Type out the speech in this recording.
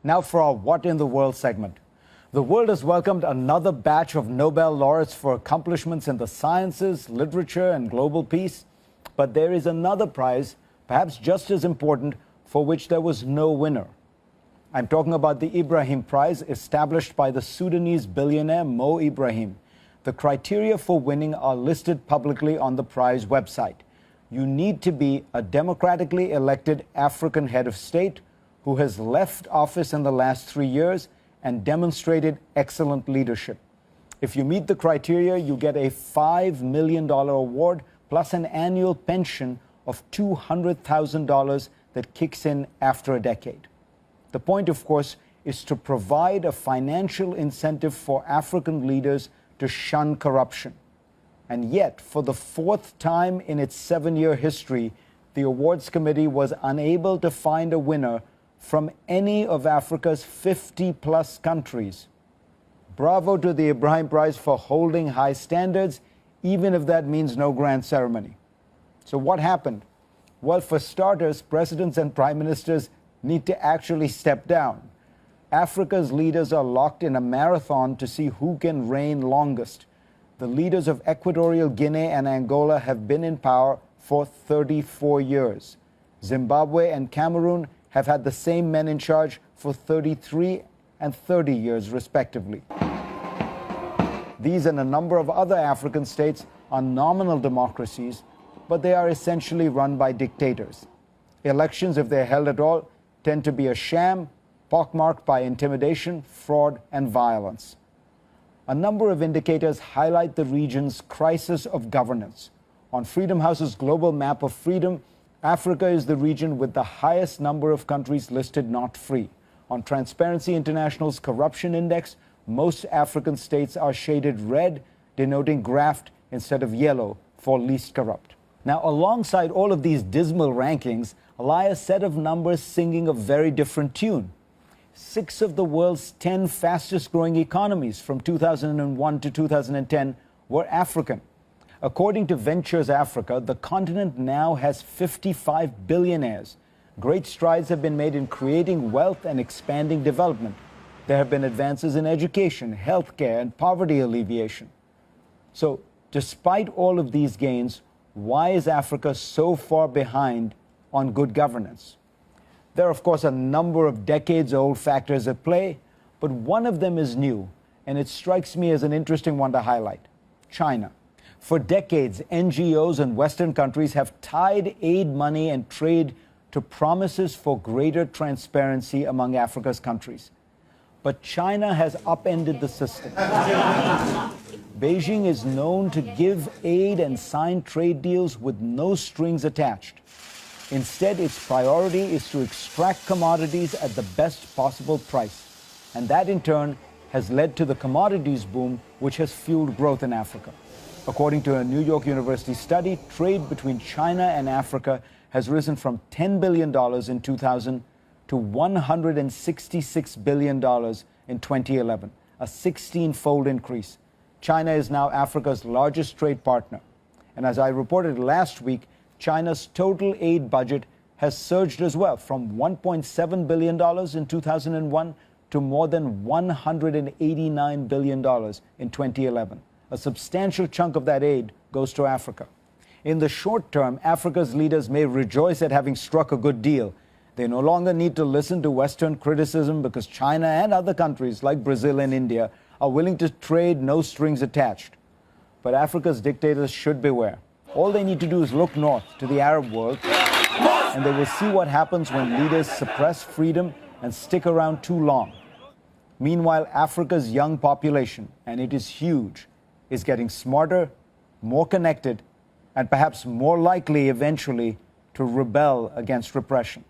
Now for our What in the World segment. The world has welcomed another batch of Nobel laureates for accomplishments in the sciences, literature, and global peace. But there is another prize, perhaps just as important, for which there was no winner. I'm talking about the Ibrahim Prize, established by the Sudanese billionaire Mo Ibrahim. The criteria for winning are listed publicly on the prize website. You need to be a democratically elected African head of state who has left office in the last 3 years and demonstrated excellent leadership. If you meet the criteria, you get a $5 million award plus an annual pension of $200,000 that kicks in after a decade. The point, of course, is to provide a financial incentive for African leaders to shun corruption. And yet, for the fourth time in its 7-year history, the awards committee was unable to find a winner from any of Africa's 50-plus countries. Bravo to the Ibrahim Prize for holding high standards, even if that means no grand ceremony. So what happened? Well, for starters, presidents and prime ministers need to actually step down. Africa's leaders are locked in a marathon to see who can reign longest. The leaders of Equatorial Guinea and Angola have been in power for 34 years. Zimbabwe and Cameroon have had the same men in charge for 33 and 30 years, respectively. These and a number of other African states are nominal democracies, but they are essentially run by dictators. Elections, if they're held at all, tend to be a sham, pockmarked by intimidation, fraud, and violence. A number of indicators highlight the region's crisis of governance. On Freedom House's global map of freedom, Africa is the region with the highest number of countries listed not free. On Transparency International's corruption index, most African states are shaded red, denoting graft instead of yellow for least corrupt. Now, alongside all of these dismal rankings lie a set of numbers singing a very different tune. 6 of the world's 10 fastest growing economies from 2001 to 2010 were African. According to Ventures Africa, the continent now has 55 billionaires. Great strides have been made in creating wealth and expanding development. There have been advances in education, healthcare, and poverty alleviation. So, despite all of these gains, why is Africa so far behind on good governance? There are, of course, a number of decades-old factors at play, but one of them is new, and it strikes me as an interesting one to highlight: China. For decades, NGOs in Western countries have tied aid money and trade to promises for greater transparency among Africa's countries. But China has upended the system. Beijing is known to give aid and sign trade deals with no strings attached. Instead, its priority is to extract commodities at the best possible price. And that, in turn, has led to the commodities boom, which has fueled growth in Africa. According to a New York University study, trade between China and Africa has risen from $10 billion in 2000 to $166 billion in 2011, a 16-fold increase. China is now Africa's largest trade partner. And as I reported last week, China's total aid budget has surged as well, from $1.7 billion in 2001 to more than $189 billion in 2011. A substantial chunk of that aid goes to Africa. In the short term, Africa's leaders may rejoice at having struck a good deal. They no longer need to listen to Western criticism because China and other countries like Brazil and India are willing to trade no strings attached. But Africa's dictators should beware. All they need to do is look north to the Arab world, and they will see what happens when leaders suppress freedom and stick around too long. Meanwhile, Africa's young population, and it is huge, is getting smarter, more connected, and perhaps more likely eventually to rebel against repression.